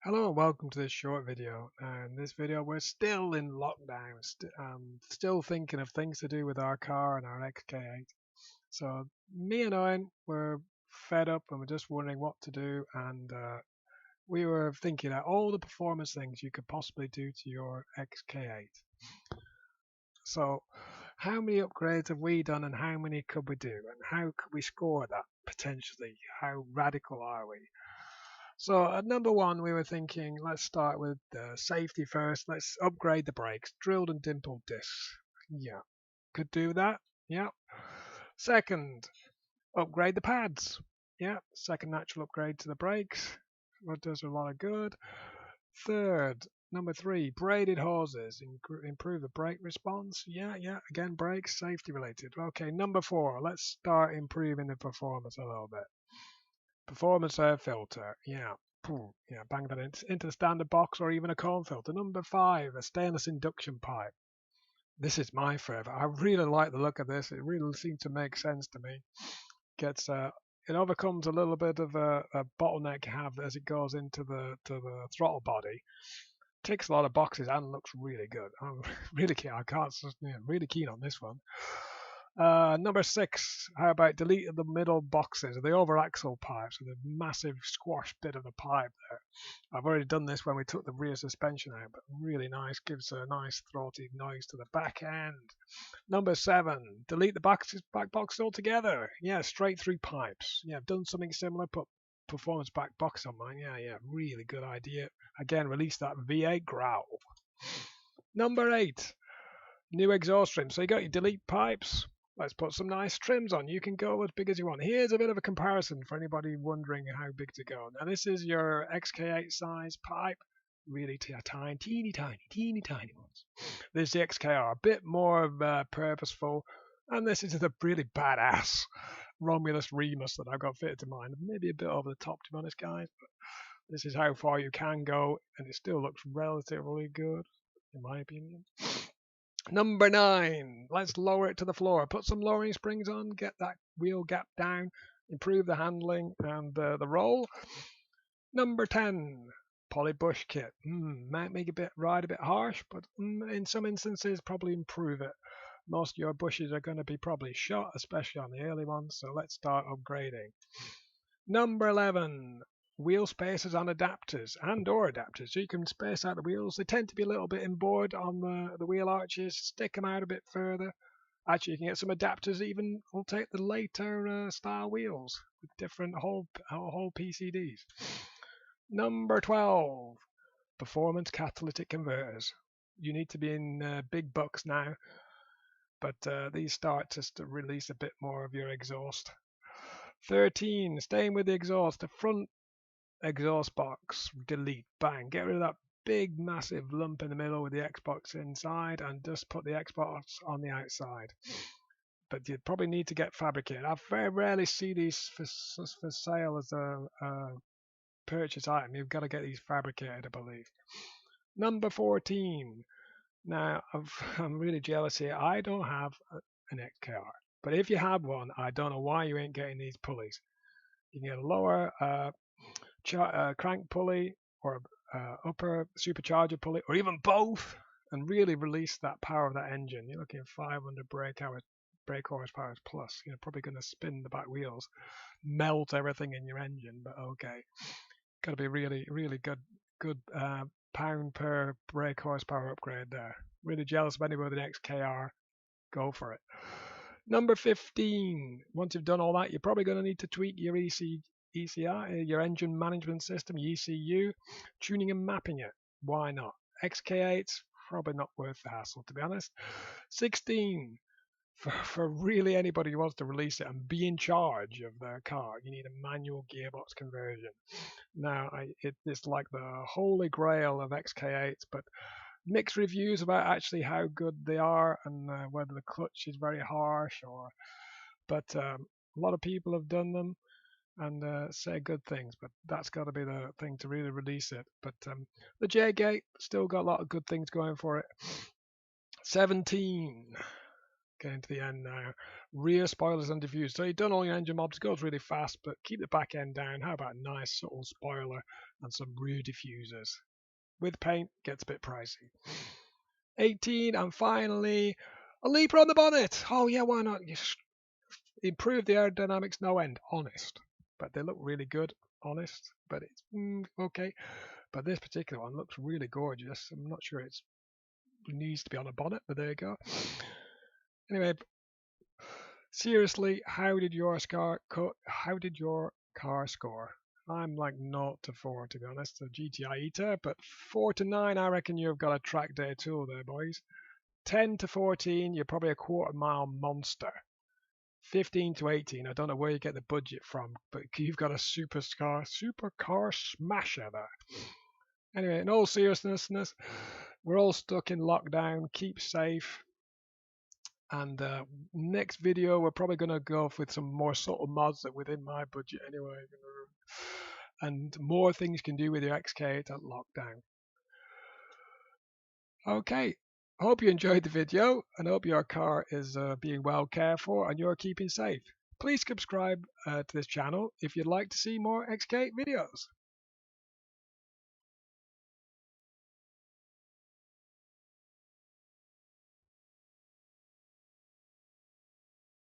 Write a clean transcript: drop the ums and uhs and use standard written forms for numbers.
Hello and welcome to this short video. In this video, we're still in lockdown, still thinking of things to do with our car and our XK8. So me and Owen were fed up and we're just wondering what to do. And we were thinking of all the performance things you could possibly do to your XK8. So how many upgrades have we done and how many could we do? And how could we score that potentially? How radical are we? So at number one, we were thinking, let's start with safety first. Let's upgrade the brakes, drilled and dimpled discs. Yeah, could do that. Yeah. Second, upgrade the pads. Yeah, second natural upgrade to the brakes. What does a lot of good. Third, number three, braided hoses, improve the brake response. Yeah, again, brakes, safety related. Okay, number four, let's start improving the performance a little bit. Performance air filter. Yeah. Yeah, bang that into the standard box or even a cone filter. Number five, a stainless induction pipe. This is my favorite. I really like the look of this. It really seems to make sense to me. Gets it overcomes a little bit of a bottleneck you have as it goes into the throttle body. Ticks a lot of boxes and looks really good. I'm really keen. I can't. Really keen on this one. Number six, how about deleting the middle boxes, the over axle pipes, the massive squash bit of the pipe there. I've already done this when we took the rear suspension out, but really nice, gives a nice throaty noise to the back end. Number seven, delete the back boxes altogether. Yeah, straight through pipes. Yeah, I've done something similar, put performance back box on mine. Yeah, really good idea. Again, release that V8 growl. Number eight, new exhaust trim. So you got your delete pipes. Let's put some nice trims on. You can go as big as you want. Here's a bit of a comparison for anybody wondering how big to go. Now this is your XK8 size pipe, really tiny, teeny tiny ones. This is the XKR, a bit more purposeful, and this is the really badass Romulus Remus that I've got fitted to mine. Maybe a bit over the top, to be honest, guys. But this is how far you can go, and it still looks relatively good, in my opinion. Number nine, let's lower it to the floor. Put some Laurie Springs on, get that wheel gap down, improve the handling and the roll. Number 10, Polybush kit. Might make ride a bit harsh, but in some instances probably improve it. Most of your bushes are going to be probably shot, especially on the early ones, so let's start upgrading. Number 11, wheel spacers and adapters and/or adapters. So you can space out the wheels. They tend to be a little bit inboard on the wheel arches. Stick them out a bit further. Actually, you can get some adapters even will take the later style wheels with different whole PCDs. Number 12, performance catalytic converters. You need to be in big bucks now, but these start just to release a bit more of your exhaust. 13, staying with the exhaust, the front exhaust box, delete, bang, get rid of that big massive lump in the middle with the Xbox inside and just put the Xbox on the outside. But you probably need to get fabricated. I very rarely see these for sale as a purchase item. You've got to get these fabricated, I believe. Number 14. Now, I'm really jealous here. I don't have an XKR. But if you have one, I don't know why you ain't getting these pulleys. You can get a lower crank pulley or upper supercharger pulley, or even both, and really release that power of that engine. You're looking at 500 brake horsepower plus. You're probably going to spin the back wheels, melt everything in your engine. But okay, got to be really good pound per brake horsepower upgrade there. Really jealous of anybody with an XKR. Go for it. Number 15. Once you've done all that, you're probably going to need to tweak your ECI, your engine management system, your ECU, tuning and mapping it. Why not? XK8's probably not worth the hassle, to be honest. 16. For really anybody who wants to release it and be in charge of their car, you need a manual gearbox conversion. Now, it's like the holy grail of XK8s, but mixed reviews about actually how good they are and whether the clutch is very harsh but a lot of people have done them and say good things, but that's got to be the thing to really release it. But the J-Gate still got a lot of good things going for it. 17, Getting to the end now. Rear spoilers and diffusers. So you've done all your engine mobs, goes really fast, but keep the back end down. How about a nice subtle spoiler and some rear diffusers? With paint, gets a bit pricey. 18, and finally, a leaper on the bonnet. Oh yeah, why not? Improve the aerodynamics no end. Honest. But they look really good. Honest. But it's okay. But this particular one looks really gorgeous. I'm not sure it needs to be on a bonnet, but there you go. Anyway, seriously, how did your car score? I'm like 0 to 4 to be honest, a GTI eater, but 4 to 9, I reckon you've got a track day tool there, boys. 10 to 14, you're probably a quarter-mile monster. 15 to 18, I don't know where you get the budget from, but you've got a supercar smasher there. Anyway, in all seriousness, we're all stuck in lockdown. Keep safe. And next video, we're probably going to go with some more subtle mods that within my budget anyway. And more things you can do with your XK8 at lockdown. Okay, hope you enjoyed the video and hope your car is being well cared for and you're keeping safe. Please subscribe to this channel if you'd like to see more XK8 videos.